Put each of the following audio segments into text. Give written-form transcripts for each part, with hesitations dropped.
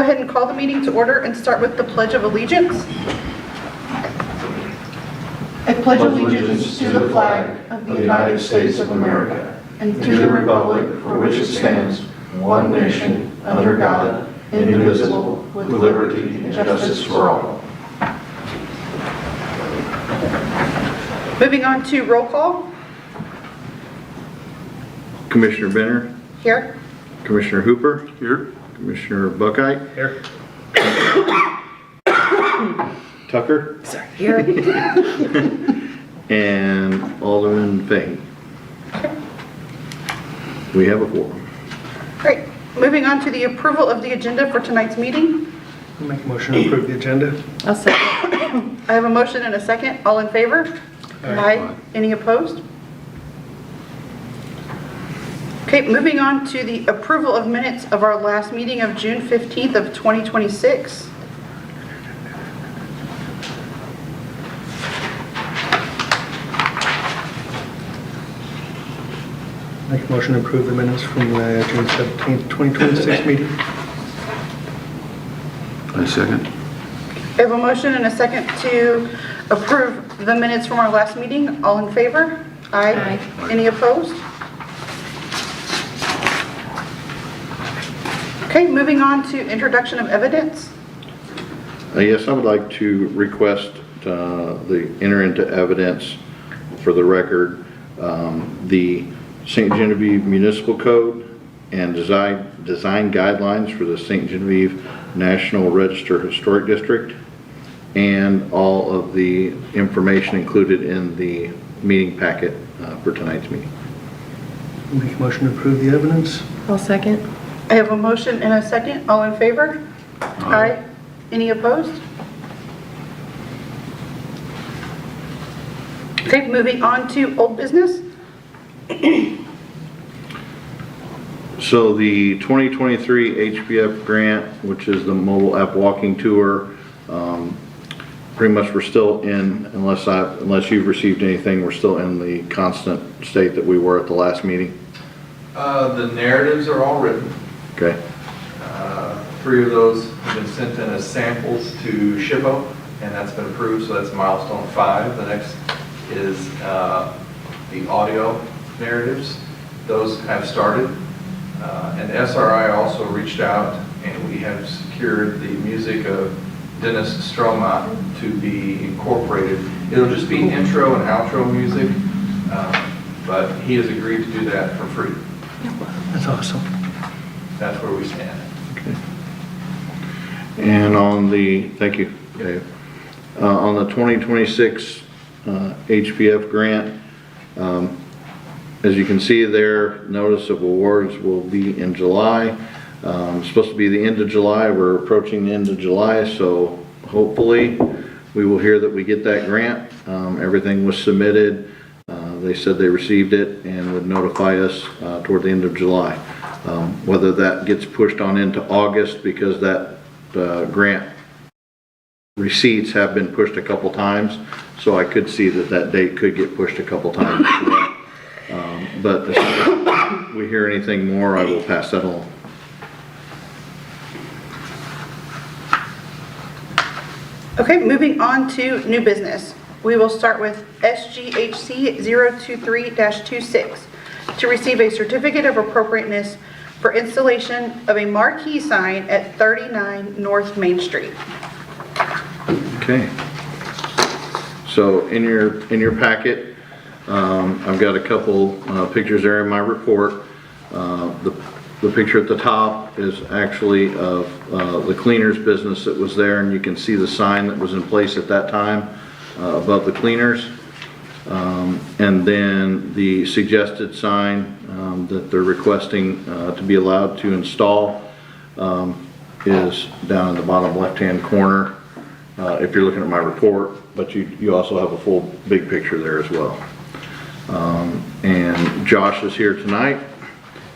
ahead and call the meeting to order and start with the Pledge of Allegiance. I pledge allegiance to the flag of the United States of America and to the republic for which it stands, one nation, under God, indivisible, with liberty and justice for all. Moving on to roll call. Commissioner Benner. Here. Commissioner Hooper. Here. Commissioner Buckeye. Here. Tucker. Sorry. Here. And Alderman Fahey. We have a quorum. Great. Moving on to the approval of the agenda for tonight's meeting. I'll make a motion to approve the agenda. I'll second. I have a motion and a second. All in favor? Aye. Any opposed? Okay, moving on to the approval of minutes of our last meeting of June 15th of 2026. Make a motion to approve the minutes from the June 17th, 2026 meeting. I second. I have a motion and a second to approve the minutes from our last meeting. All in favor? Aye. Any opposed? Okay, moving on to introduction of evidence. Yes, I would like to request the enter into evidence for the record the St. Genevieve Municipal Code and design guidelines for the St. Genevieve National Register Historic District, and all of the information included in the meeting packet for tonight's meeting. Make a motion to approve the evidence. I'll second. I have a motion and a second. All in favor? Aye. Any opposed? Okay, moving on to old business. So the 2023 HPF grant, which is the mobile app walking tour, pretty much we're still in, unless you've received anything, we're still in the constant state that we were at the last meeting. The narratives are all written. Okay. 3 of those have been sent in as samples to SHPO, and that's been approved, so that's milestone 5. The next is the audio narratives. Those have started. And SRI also reached out, and we have secured the music of Dennis Stromont to be incorporated. It'll just be intro and outro music, but he has agreed to do that for free. That's awesome. That's where we stand. Okay. And on the, thank you, Dave. On the 2026 HPF grant, as you can see there, notice of awards will be in July. It's supposed to be the end of July. We're approaching the end of July, so hopefully we will hear that we get that grant. Everything was submitted. They said they received it and would notify us toward the end of July. Whether that gets pushed on into August, because that grant receipts have been pushed a couple times, so I could see that that date could get pushed a couple times. But as soon as we hear anything more, I will pass that along. Okay, moving on to new business. We will start with SGHC 023-26 to receive a certificate of appropriateness for installation of a marquee sign at 39 North Main Street. Okay. So in your packet, I've got a couple pictures there in my report. The picture at the top is actually of the cleaners business that was there, and you can see the sign that was in place at that time above the cleaners. And then the suggested sign that they're requesting to be allowed to install is down in the bottom left-hand corner if you're looking at my report, but you also have a full big picture there as well. And Josh is here tonight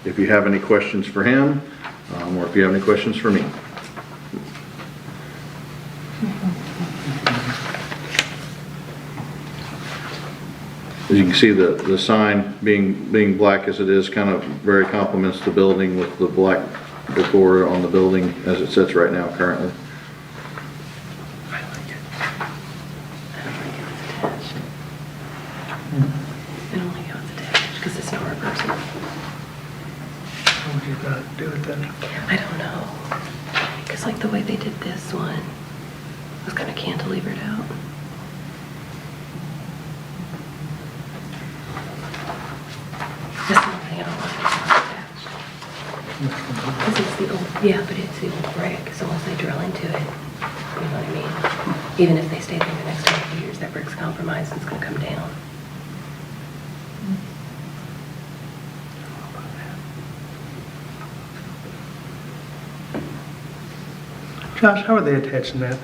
if you have any questions for him, or if you have any questions for me. As you can see, the sign being black as it is kind of very complements the building with the black decor on the building as it sits right now currently. I like it. I don't like how it's attached. I don't like how it's attached because it's not reversible. What would you do with that? I don't know. Because like the way they did this one was kind of cantilevered out. That's the only thing I don't like about attached. Because it's the old, yeah, but it's the old brick, so once they drill into it, you know what I mean? Even if they stay there the next 20 years, that brick's compromised and it's gonna come down. Josh, how are they attaching that?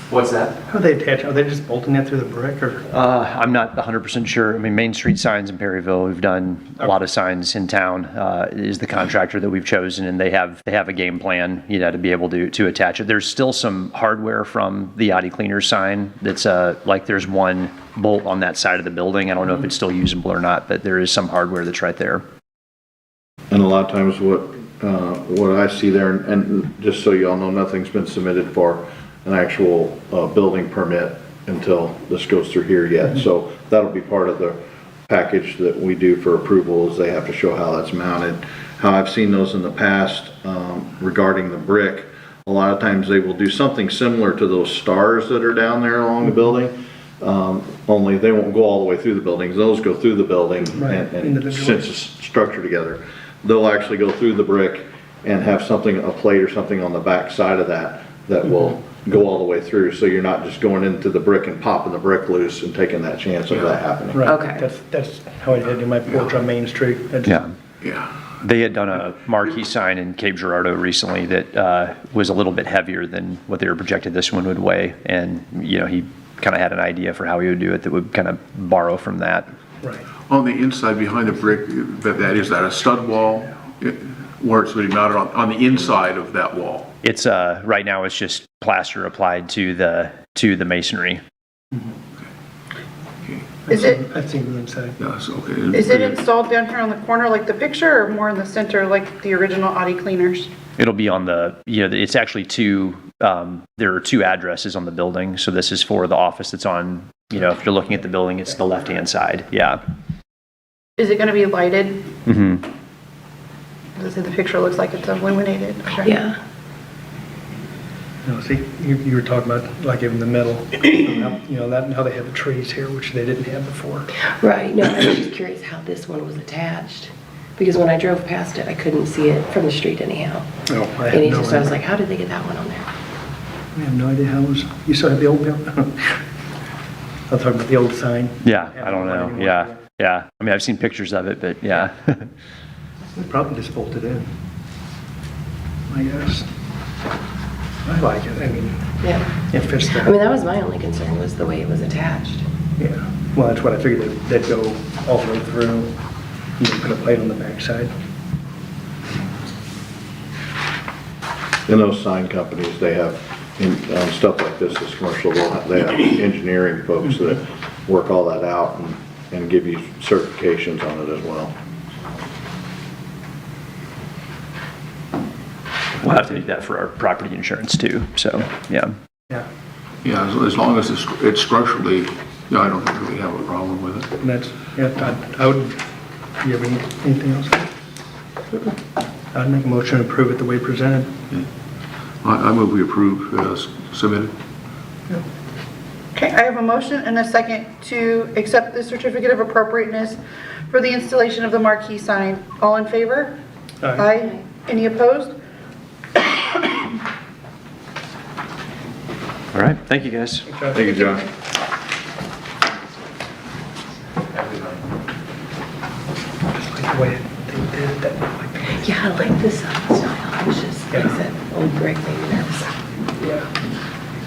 What's that? How are they attaching? Are they just bolting that through the brick or? I'm not 100% sure. I mean, Main Street Signs in Perryville, we've done a lot of signs in town, is the contractor that we've chosen, and they have a game plan, you know, to be able to attach it. There's still some hardware from the Audi Cleaner sign that's like there's one bolt on that side of the building. I don't know if it's still usable or not, but there is some hardware that's right there. And a lot of times what I see there, and just so you all know, nothing's been submitted for an actual building permit until this goes through here yet. So that'll be part of the package that we do for approval, is they have to show how that's mounted. How I've seen those in the past regarding the brick, a lot of times they will do something similar to those stars that are down there along the building. Only they won't go all the way through the buildings. Those go through the building and cinch the structure together. They'll actually go through the brick and have something, a plate or something on the back side of that will go all the way through. So you're not just going into the brick and popping the brick loose and taking that chance of that happening. Right. Okay. That's how I did in my porch on Main Street. That's- Yeah. They had done a marquee sign in Cape Girardeau recently that was a little bit heavier than what they were projected this one would weigh. And, you know, he kind of had an idea for how he would do it that would kind of borrow from that. Right. On the inside behind the brick, is that a stud wall where it's going to be mounted on the inside of that wall? It's right now it's just plaster applied to the masonry. Is it, I've seen the inside. Yes, okay. is it installed down here on the corner like the picture, or more in the center like the original Audi Cleaners? It'll be on the, you know, it's actually there are two addresses on the building. So this is for the office that's on, you know, if you're looking at the building, it's the left-hand side. Yeah. Is it gonna be lighted? Mm-hmm. Does the picture looks like it's illuminated? Okay. Yeah. No, see, you were talking about like in the middle, you know, that, how they had the trees here, which they didn't have before. Right, no, I was just curious how this one was attached. Because when I drove past it, I couldn't see it from the street anyhow. No, I And have no I was idea. like, how did they get that one on there? I have no idea how it was, you still have the old building? I'm talking about the old sign. Yeah. I don't know. Yeah. Yeah. I mean, I've seen pictures of it, but yeah. They probably just bolted in, I guess. I like it, I mean, Yeah. it fits I mean, the, that was my only concern, was the way it was attached. yeah. Well, that's what I figured, they'd go all the way through, you can put a plate on the backside. And those sign companies, they have, on stuff like this, this commercial, they have engineering folks that work all that out and give you certifications on it as well. We'll have to do that for our property insurance too. So, yeah. Yeah, Yeah, as long as it's structurally, yeah, I don't really have a problem with it. and that's, yeah, I would, do you have anything else? I'd make a motion to approve it the way presented. I move we approve as submitted. Okay, I have a motion and a second to accept the certificate of appropriateness for the installation of the marquee sign. All in favor? Aye. Any opposed? All right. Thank you, guys. Thank you, John. Just like the way they did that, like, Yeah, I like this style. I was just, like I said, old brick made me nervous. yeah.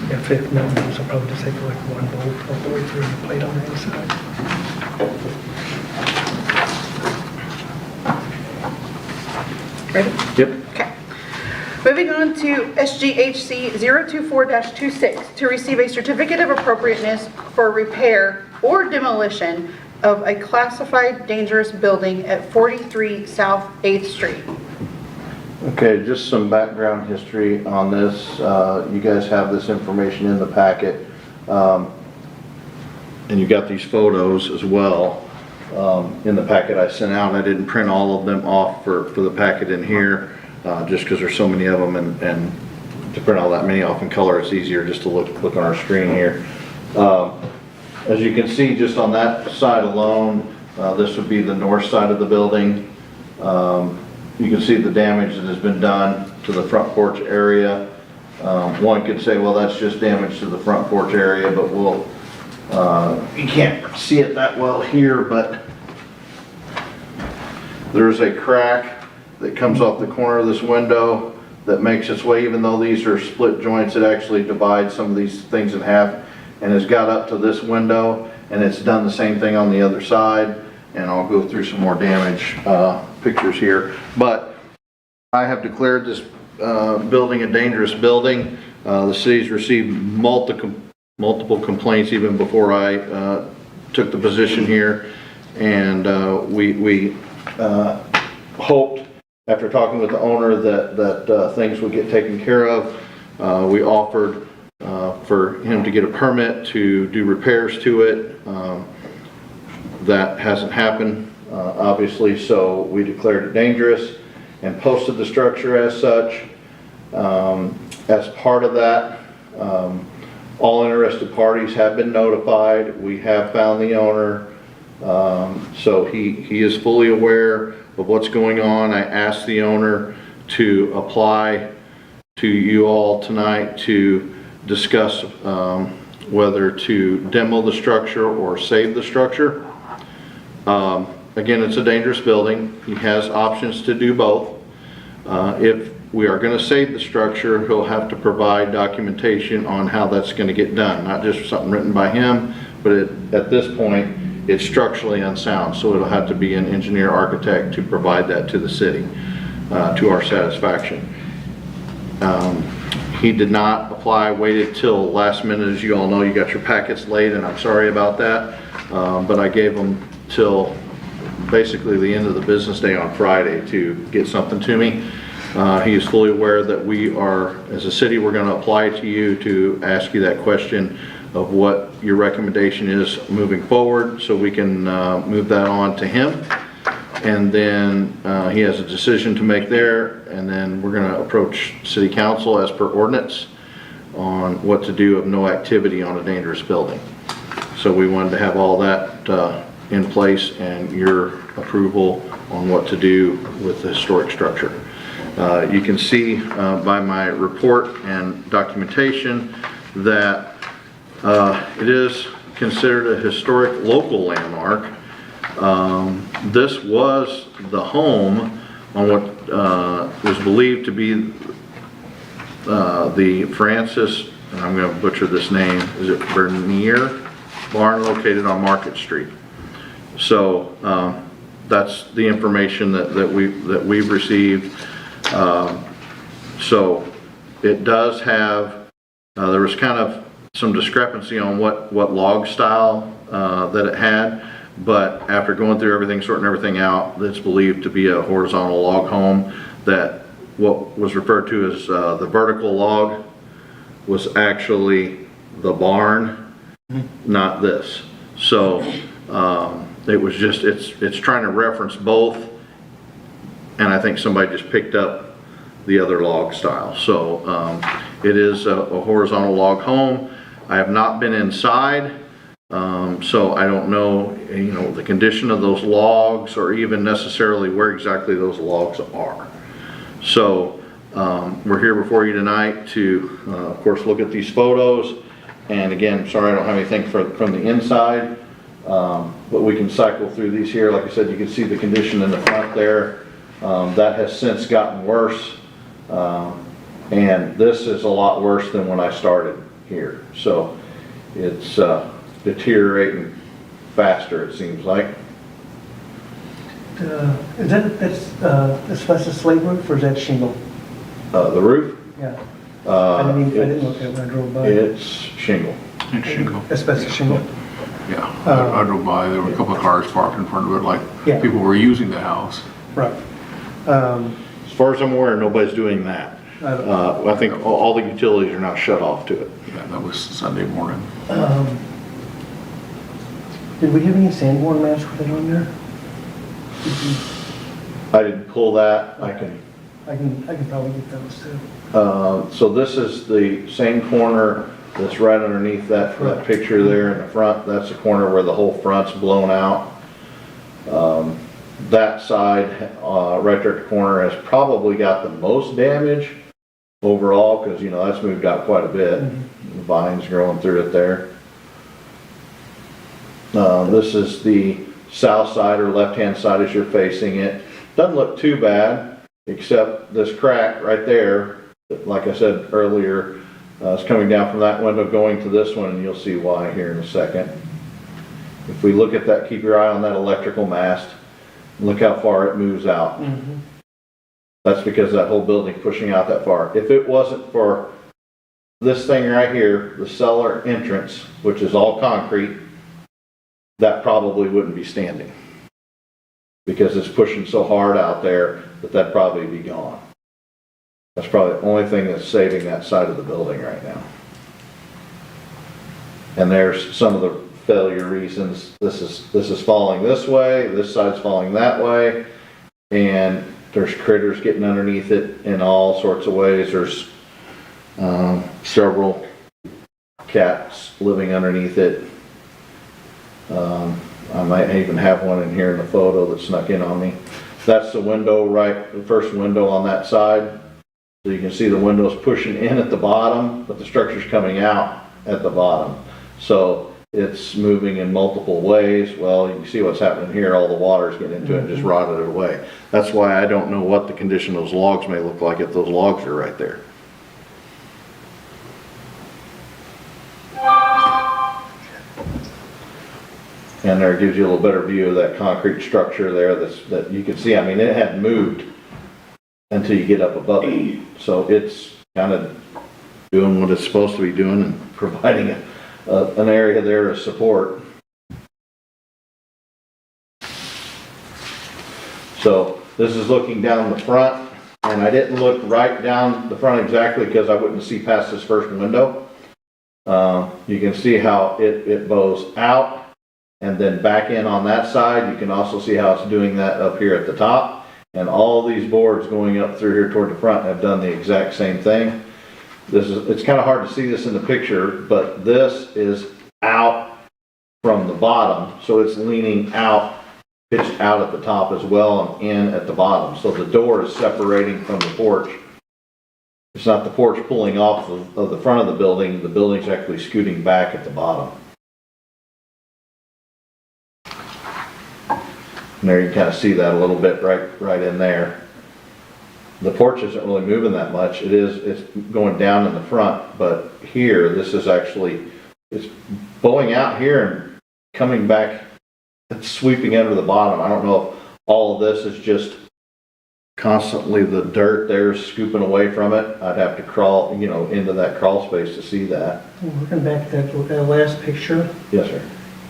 Yeah, fifth, no, so probably just take like one bolt all the way through and the plate on the inside. Ready? Yep. Okay. Moving on to SGHC 024-26, to receive a certificate of appropriateness for repair or demolition of a classified dangerous building at 43 South 8th Street. Okay, just some background history on this. You guys have this information in the packet. And you got these photos as well in the packet I sent out. I didn't print all of them off for the packet in here, just because there's so many of them, and to print all that many off in color, it's easier just to look on our screen here. As you can see, just on that side alone, this would be the north side of the building. You can see the damage that has been done to the front porch area. One could say, well, that's just damage to the front porch area, but you can't see it that well here, but there's a crack that comes off the corner of this window that makes its way, even though these are split joints, it actually divides some of these things in half and has got up to this window, and it's done the same thing on the other side. And I'll go through some more damage pictures here. But I have declared this building a dangerous building. The city's received multiple complaints even before I took the position here. And we hoped, after talking with the owner, that things would get taken care of. We offered for him to get a permit to do repairs to it. That hasn't happened, obviously, so we declared it dangerous and posted the structure as such. As part of that, all interested parties have been notified. We have found the owner, so he is fully aware of what's going on. I asked the owner to apply to you all tonight to discuss whether to demo the structure or save the structure. Again, it's a dangerous building. He has options to do both. If we are going to save the structure, he'll have to provide documentation on how that's going to get done, not just something written by him, but at this point, it's structurally unsound, so it'll have to be an engineer architect to provide that to the city, to our satisfaction. He did not apply, waited till last minute. As you all know, you got your packets late, and I'm sorry about that, but I gave him till basically the end of the business day on Friday to get something to me. He is fully aware that we are, as a city, we're going to apply to you to ask you that question of what your recommendation is moving forward, so we can move that on to him. And then he has a decision to make there, and then we're going to approach city council as per ordinance on what to do of no activity on a dangerous building. So we wanted to have all that in place and your approval on what to do with the historic structure. You can see by my report and documentation that it is considered a historic local landmark. This was the home on what was believed to be the Francis, and I'm going to butcher this name, is it Bernier barn located on Market Street. So that's the information that we've received. So it does have, there was kind of some discrepancy on what log style that it had, but after going through everything, sorting everything out, it's believed to be a horizontal log home. That what was referred to as the vertical log was actually the barn, not this. So it was just, it's trying to reference both, and I think somebody just picked up the other log style. So it is a horizontal log home. I have not been inside, so I don't know, the condition of those logs or even necessarily where exactly those logs are. So we're here before you tonight to, of course, look at these photos. And again, sorry I don't have anything from the inside, but we can cycle through these here. Like I said, you can see the condition in the front there. That has since gotten worse, and this is a lot worse than when I started here. So it's deteriorating faster, it seems like. Is that's asbestos slate roof, or is that shingle? The roof? Yeah. I didn't look at it when I drove by. It's shingle. It's shingle. Asbestos shingle. Yeah, I drove by, there were a couple of cars parked in front of it, like Yeah. people were using the house. Right. As far as I'm aware, nobody's doing that. I think all the utilities are now shut off to it. Yeah, that was Sunday morning. Did we have any Sanborn maps put on there? I didn't pull that, I can, I can probably get those too. so this is the same corner that's right underneath that picture there in the front. That's the corner where the whole front's blown out. That side, right there at the corner has probably got the most damage overall, because, you know, that's moved out quite a bit. The vines growing through it there. This is the south side or left-hand side as you're facing it. Doesn't look too bad, except this crack right there, like I said earlier, is coming down from that window going to this one, and you'll see why here in a second. If we look at that, keep your eye on that electrical mast. Look how far it moves out. That's because that whole building pushing out that far. If it wasn't for this thing right here, the cellar entrance, which is all concrete, that probably wouldn't be standing. Because it's pushing so hard out there that that'd probably be gone. That's probably the only thing that's saving that side of the building right now. And there's some of the failure reasons. This is falling this way, this side's falling that way, and there's critters getting underneath it in all sorts of ways. There's several cats living underneath it. I might even have one in here in the photo that snuck in on me. That's the window, right, the first window on that side. So you can see the windows pushing in at the bottom, but the structure's coming out at the bottom. So it's moving in multiple ways. Well, you can see what's happening here. All the water's getting into it and just rotted it away. That's why I don't know what the condition of those logs may look like if those logs are right there. And there gives you a little better view of that concrete structure there that you can see. I mean, it hadn't moved until you get up above it. So it's kind of doing what it's supposed to be doing and providing an area there of support. So this is looking down the front, and I didn't look right down the front exactly because I wouldn't see past this first window. You can see how it bows out and then back in on that side. You can also see how it's doing that up here at the top. And all these boards going up through here toward the front have done the exact same thing. It's kind of hard to see this in the picture, but this is out from the bottom. So it's leaning out, pitched out at the top as well and in at the bottom. So the door is separating from the porch. It's not the porch pulling off of the front of the building's actually scooting back at the bottom. And there you can kind of see that a little bit right in there. The porch isn't really moving that much. It's going down in the front, but here, this is actually, it's bowing out here and coming back, it's sweeping under the bottom. I don't know if all of this is just constantly the dirt there scooping away from it. I'd have to crawl, into that crawl space to see that. Looking back at that last picture, Yes, sir.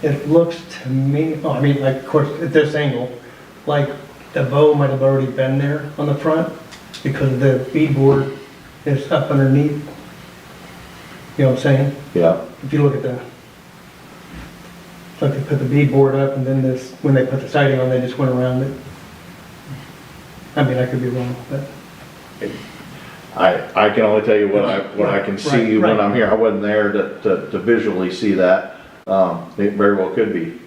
it looks to me, like, of course, at this angle, like the bow might have already been there on the front because the beadboard is up underneath. You know what I'm saying? Yeah. If you look at like they put the beadboard up and then when they put the siding on, they just went around it. I mean, I could be wrong, but. I can only tell you what I can see Right. when I'm here. I wasn't there to visually see that. It very well could be.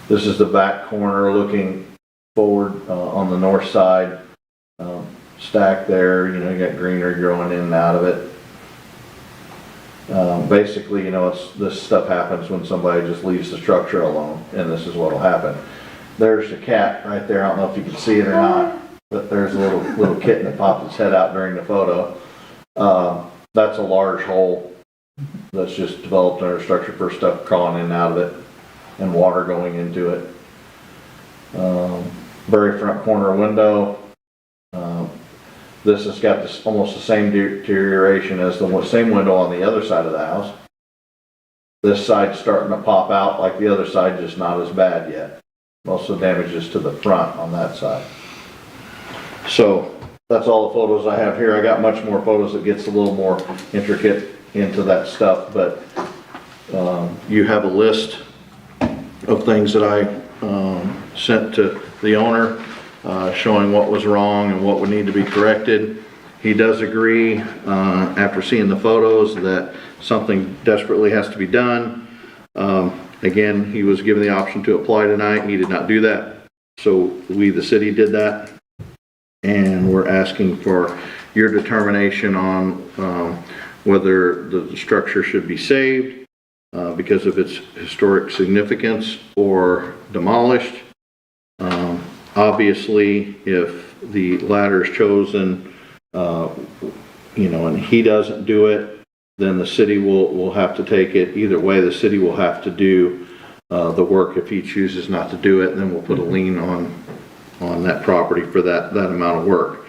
This is the back corner looking forward on the north side. Stack there, you got greenery growing in and out of it. Basically, this stuff happens when somebody just leaves the structure alone, and this is what'll happen. There's the cat right there. I don't know if you can see it or not, but there's a little kitten that popped its head out during the photo. That's a large hole that's just developed under structure for stuff crawling in and out of it and water going into it. Very front corner window. This has got this almost the same deterioration as the same window on the other side of the house. this side's starting to pop out like the other side, just not as bad yet. Most of the damage is to the front on that side. So that's all the photos I have here. I got much more photos that gets a little more intricate into that stuff, but you have a list of things that I sent to the owner showing what was wrong and what would need to be corrected. He does agree, after seeing the photos, that something desperately has to be done. Again, he was given the option to apply tonight. He did not do that. So we, the city, did that. And we're asking for your determination on whether the structure should be saved because of its historic significance or demolished. Obviously, if the latter is chosen, and he doesn't do it, then the city will have to take it. Either way, the city will have to do the work. If he chooses not to do it, then we'll put a lien on that property for that amount of work.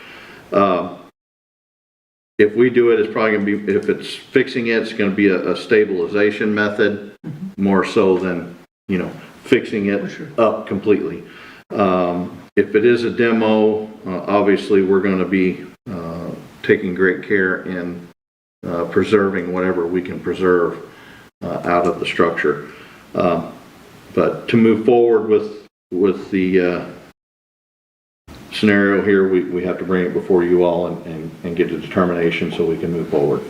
If we do it, it's probably going to be, if it's fixing it, it's going to be a stabilization method more so than, fixing it up completely. If it is a demo, obviously we're going to be taking great care in preserving whatever we can preserve out of the structure. But to move forward with the scenario here, we have to bring it before you all and get a determination so we can move forward.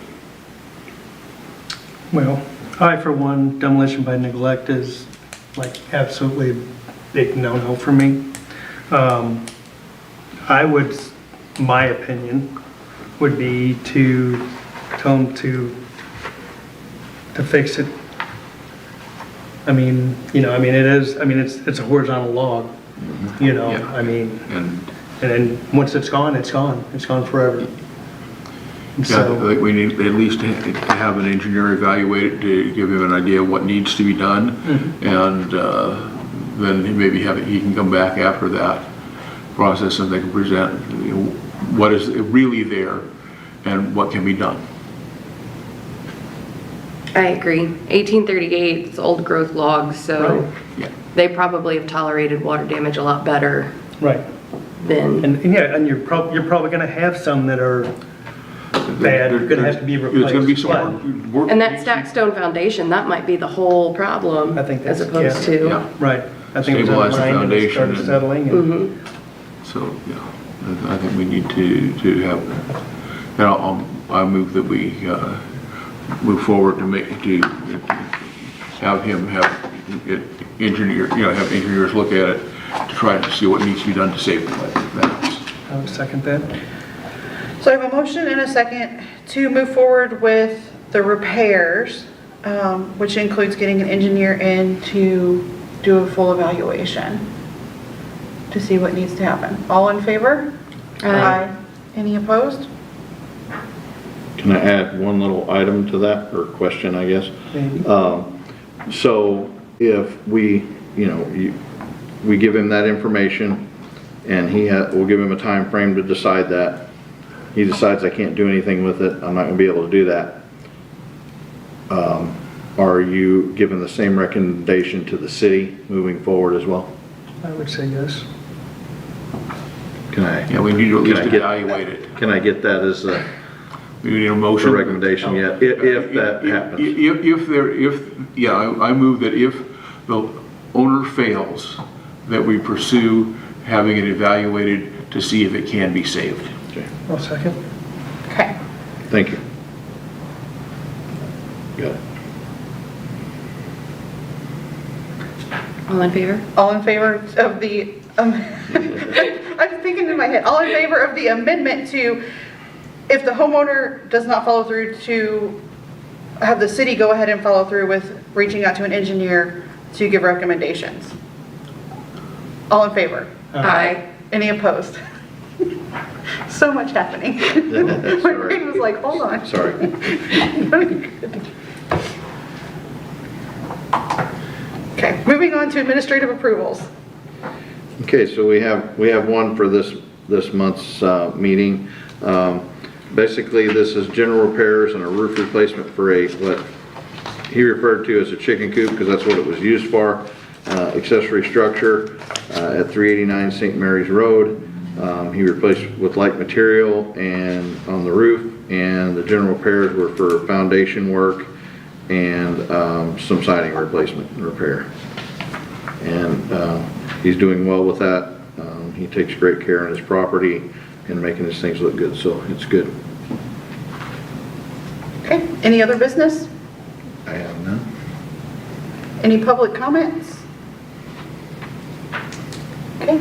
Well, I, for one, demolition by neglect is like absolutely a big no-no for me. My opinion would be to tell them to fix it. It's a horizontal log, Yeah. and then once it's gone, it's gone forever. And Yeah, I so, think we need at least to have an engineer evaluate it to give him an idea of what needs to be done. And then maybe he can come back after that process and they can present what is really there and what can be done. I agree. 1838, it's old growth logs, so Right. Yeah. they probably have tolerated water damage a lot better right. than, And you're probably gonna have some that are bad, There- gonna have to be replaced. There's gonna be some but- work. and that stacked stone foundation, that might be the whole problem I think as that's- opposed yeah. to. Yeah. Right. I think it was Stabilize the undermined and it foundation started and- settling. And So, yeah, I think we need to have, I move that we move forward to have him have it engineer, have engineers look at it to try to see what needs to be done to save that house. I would second that. So I have a motion and a second to move forward with the repairs, which includes getting an engineer in to do a full evaluation to see what needs to happen. All in favor? Aye. Any opposed? Can I add one little item to that, or question, I guess? Maybe. So if we, we give him that information and we'll give him a time frame to decide that. He decides I can't do anything with it, I'm not gonna be able to do that. Are you giving the same recommendation to the city moving forward as well? I would say yes. Can I? Yeah, we need to at can least I get- evaluate it. Can I get that as a We need a motion. recommendation yet, if that happens? I move that if the owner fails, that we pursue having it evaluated to see if it can be saved. Okay, I'll second. Okay. thank you. Got it. All in favor? All in favor of the, I'm thinking in my head, all in favor of the amendment to, if the homeowner does not follow through, to have the city go ahead and follow through with reaching out to an engineer to give recommendations? All in favor? Aye. Any opposed? So much happening. My brain was like, hold on. Sorry. Okay, moving on to administrative approvals. Okay, so we have one for this month's meeting. Basically, this is general repairs and a roof replacement for a he referred to as a chicken coop because that's what it was used for, accessory structure at 389 St. Mary's Road. He replaced with light material and on the roof, and the general repairs were for foundation work and some siding replacement and repair. And he's doing well with that. He takes great care on his property and making his things look good, so it's good. Okay, any other business? I have none. Any public comments? Okay.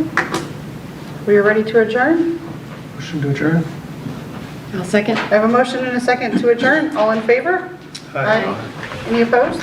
We are ready to adjourn. Motion to adjourn? I'll second. I have a motion and a second to adjourn. All in favor? Aye. Any opposed?